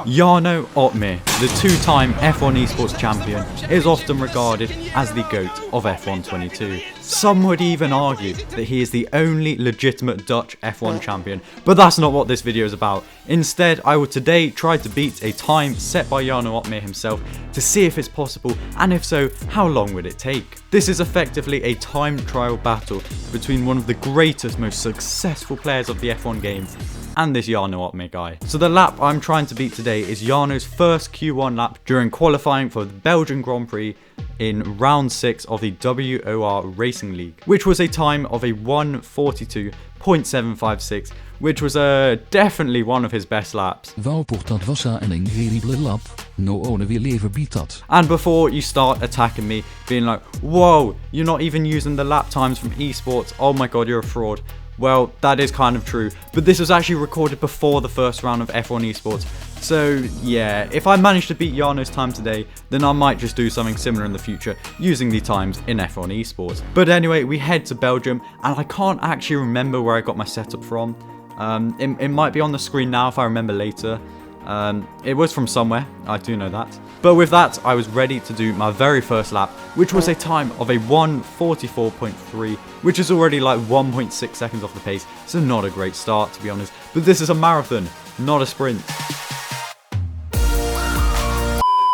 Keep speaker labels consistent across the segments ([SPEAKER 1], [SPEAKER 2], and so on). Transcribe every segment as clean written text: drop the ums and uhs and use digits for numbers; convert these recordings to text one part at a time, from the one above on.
[SPEAKER 1] Jarno Opmeer, the two-time F1 esports champion, is often regarded as the GOAT of F1 22. Some would even argue that he is the only legitimate Dutch F1 champion, but that's not what this video is about. Instead, I will today try to beat a time set by Jarno Opmeer himself to see if it's possible, and if so, how long would it take? This is effectively a time trial battle between one of the greatest, most successful players of the F1 game and this Jarno Opmeer guy. So the lap I'm trying to beat today is Jarno's first Q1 lap during qualifying for the Belgian Grand Prix in round 6 of the WOR Racing League, which was a time of a 1:42.756, which was definitely one of his best laps.
[SPEAKER 2] Dat was een incredible lap. No one will ever beat that.
[SPEAKER 1] And before you start attacking me, being like, whoa, you're not even using the lap times from esports, oh my god, you're a fraud. Well, that is kind of true, but this was actually recorded before the first round of F1 esports. So yeah, if I manage to beat Jarno's time today, then I might just do something similar in the future using the times in F1 esports. But anyway, we head to Belgium, and I can't actually remember where I got my setup from. It might be on the screen now if I remember later. It was from somewhere, I do know that. But with that, I was ready to do my very first lap, which was a time of a 1:44.3, which is already like 1.6 seconds off the pace, so not a great start to be honest. But this is a marathon, not a sprint.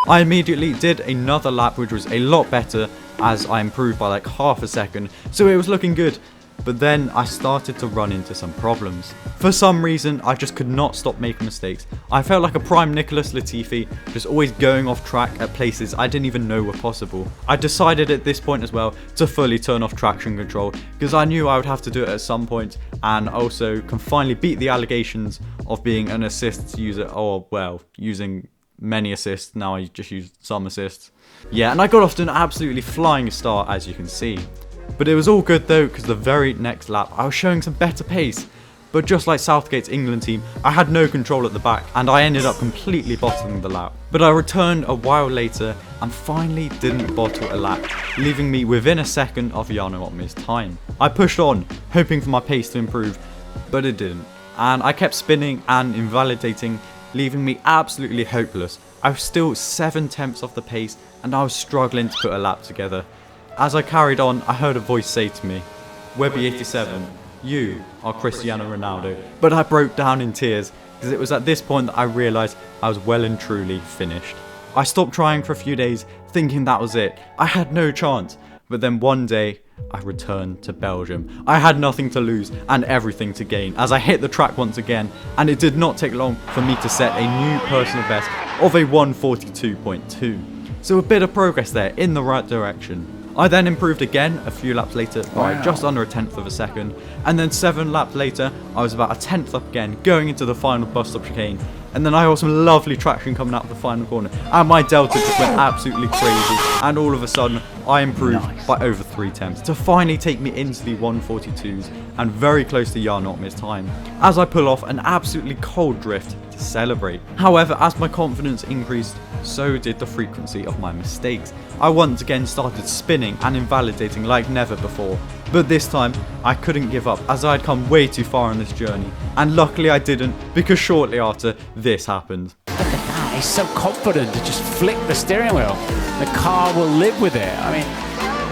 [SPEAKER 1] I immediately did another lap, which was a lot better as I improved by like half a second, so it was looking good. But then I started to run into some problems. For some reason, I just could not stop making mistakes. I felt like a prime Nicholas Latifi, just always going off track at places I didn't even know were possible. I decided at this point as well to fully turn off traction control, because I knew I would have to do it at some point, and also can finally beat the allegations of being an assists user, or well, using many assists. Now I just use some assists. Yeah, and I got off to an absolutely flying start, as you can see. But it was all good though, because the very next lap I was showing some better pace. But just like Southgate's England team, I had no control at the back, and I ended up completely bottling the lap. But I returned a while later and finally didn't bottle a lap, leaving me within a second of Jarno Opmeer's time. I pushed on, hoping for my pace to improve, but it didn't. And I kept spinning and invalidating, leaving me absolutely hopeless. I was still 7/10 off the pace, and I was struggling to put a lap together. As I carried on, I heard a voice say to me, Webby87, you are Cristiano Ronaldo. But I broke down in tears, because it was at this point that I realised I was well and truly finished. I stopped trying for a few days, thinking that was it. I had no chance. But then one day, I returned to Belgium. I had nothing to lose and everything to gain, as I hit the track once again, and it did not take long for me to set a new personal best of a 1:42.2. So a bit of progress there in the right direction. I then improved again a few laps later by just under a 1/10 of a second, and then 7 laps later I was about a 1/10 up again, going into the final bus stop chicane, and then I got some lovely traction coming out of the final corner, and my delta just went absolutely crazy, and all of a sudden I improved by over 3/10 to finally take me into the 1:42s and very close to Jarno Opmeer's time, as I pull off an absolutely cold drift to celebrate. However, as my confidence increased, so did the frequency of my mistakes. I once again started spinning and invalidating like never before, but this time I couldn't give up, as I had come way too far on this journey, and luckily I didn't, because shortly after this happened.
[SPEAKER 3] Look at that, he's so confident to just flick the steering wheel. The car will live with it. I mean,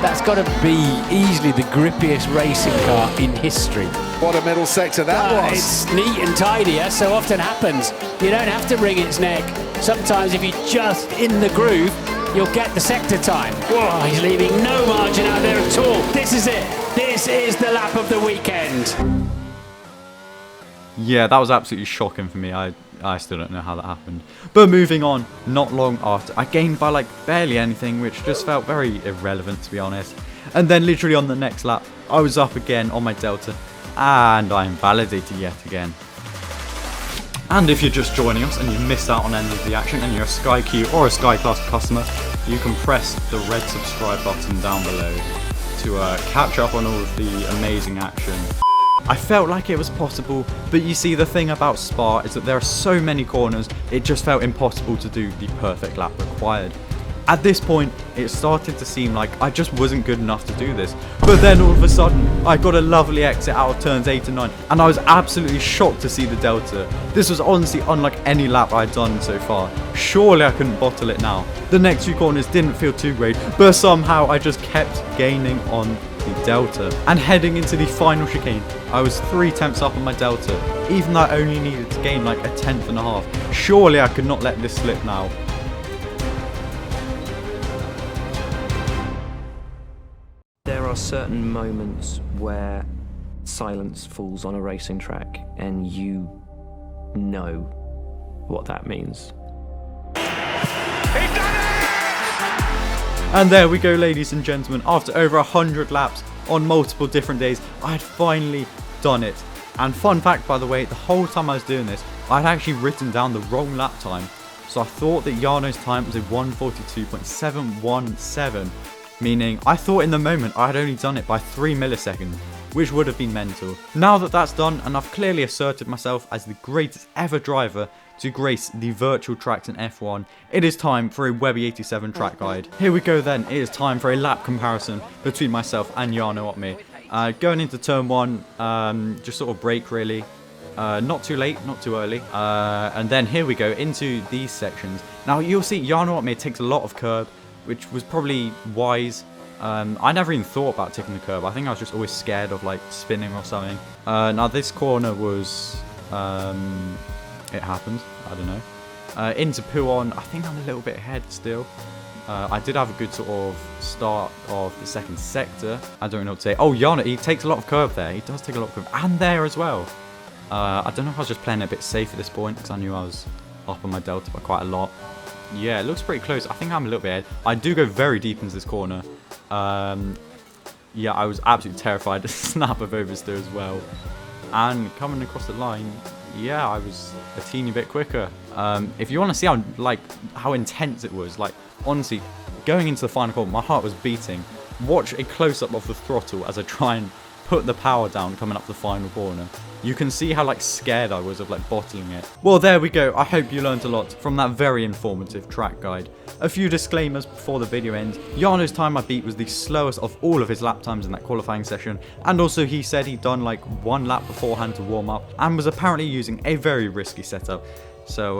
[SPEAKER 3] that's got to be easily the grippiest racing car in history.
[SPEAKER 4] What a middle sector that was.
[SPEAKER 3] It's neat and tidy, as so often happens. You don't have to wring its neck. Sometimes if you're just in the groove, you'll get the sector time. Whoa, he's leaving no margin out there at all. This is it. This is the lap of the weekend.
[SPEAKER 1] Yeah, that was absolutely shocking for me. I still don't know how that happened. But moving on, not long after, I gained by like barely anything, which just felt very irrelevant to be honest. And then literally on the next lap, I was up again on my delta, and I invalidated yet again. And if you're just joining us and you've missed out on any of the action and you're a Sky Q or a Sky Class customer, you can press the red subscribe button down below to catch up on all of the amazing action. I felt like it was possible, but you see, the thing about Spa is that there are so many corners, it just felt impossible to do the perfect lap required. At this point, it started to seem like I just wasn't good enough to do this. But then all of a sudden, I got a lovely exit out of turns 8 and 9, and I was absolutely shocked to see the delta. This was honestly unlike any lap I'd done so far. Surely I couldn't bottle it now. The next few corners didn't feel too great, but somehow I just kept gaining on the delta. And heading into the final chicane, I was 3 tenths up on my delta, even though I only needed to gain like a tenth and a half. Surely I could not let this slip now.
[SPEAKER 5] There are certain moments where silence falls on a racing track and you know what that means.
[SPEAKER 1] And there we go, ladies and gentlemen. After over 100 laps on multiple different days, I had finally done it. And fun fact, by the way, the whole time I was doing this, I'd actually written down the wrong lap time. So I thought that Jarno's time was a 1:42.717, meaning I thought in the moment I had only done it by 3 milliseconds, which would have been mental. Now that that's done, and I've clearly asserted myself as the greatest ever driver to grace the virtual tracks in F1, it is time for a Webby 87 track guide. Here we go then, it is time for a lap comparison between myself and Jarno Opmeer. Going into turn 1, just sort of brake really. Not too late, not too early. And then here we go into these sections. Now you'll see Jarno Opmeer takes a lot of curb, which was probably wise. I never even thought about taking the curb. I think I was just always scared of like spinning or something. Now this corner was, it happened, I don't know. Into Puon, I think I'm a little bit ahead still. I did have a good sort of start of the second sector. I don't know what to say. Oh, Jarno, he takes a lot of curb there. He does take a lot of curb. And there as well. I don't know if I was just playing a bit safe at this point because I knew I was up on my delta by quite a lot. Yeah, it looks pretty close. I think I'm a little bit ahead. I do go very deep into this corner. Yeah, I was absolutely terrified to snap of oversteer as well. And coming across the line, yeah, I was a teeny bit quicker. If you want to see how intense it was, like honestly, going into the final corner, my heart was beating. Watch a close-up of the throttle as I try and put the power down coming up the final corner. You can see how like scared I was of like bottling it. Well, there we go. I hope you learned a lot from that very informative track guide. A few disclaimers before the video ends. Jarno's time I beat was the slowest of all of his lap times in that qualifying session, and also he said he'd done like 1 lap beforehand to warm up and was apparently using a very risky setup. So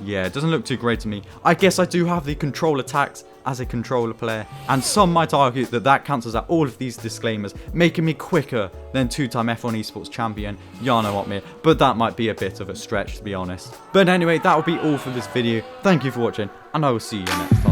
[SPEAKER 1] yeah, it doesn't look too great to me. I guess I do have the control attacks as a controller player, and some might argue that that cancels out all of these disclaimers, making me quicker than 2-time F1 Esports champion Jarno Opmeer, but that might be a bit of a stretch to be honest. But anyway, that will be all for this video. Thank you for watching, and I will see you next time.